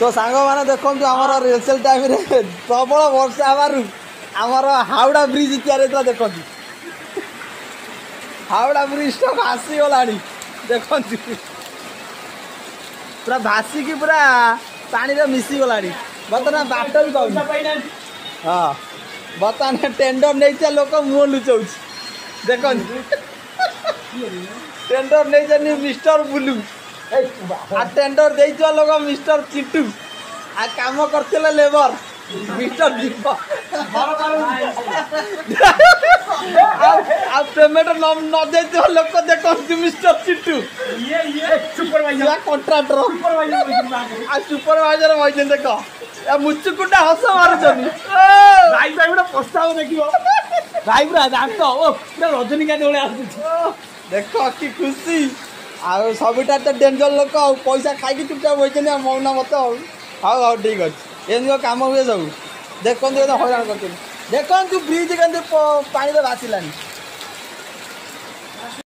तो सांग मैंने देखो आम रिहर्सल टाइम प्रबल वर्षा हबार आमर हावड़ा ब्रिज तैयारी होता देखो हावड़ा ब्रिज तो भासीगला देखु पूरा भासिकी पूरा पानी रे मिसीगला बर्तमान बाट भी पाऊँ हाँ बर्तमान टेंडर नहीं लोक मुह लुचाऊ देख टेंडर नहीं मिस्टर बुलू आ टेंडर दे लोक मिस्टर चिट्टू आ काम करते लेबर मिस्टर दीप पेमेंट न दे लोक देख मिस्टर चिट्टू कंट्राक्टर सुपरवाइजर वही देख मुचुकुटा हस मारुचन भाई गोटे प्रस्ताव देख भाई पूरा दांत पूरा रजनीकांत भाई देख कि खुशी आउ सबुटा तो डेंजर लोक पैसा खाई चुपचाप वही मौना मत हाँ ठीक अच्छे एम कम हुए सब देखते हईराण कर देखु ब्रिज के पानी भासिलानी।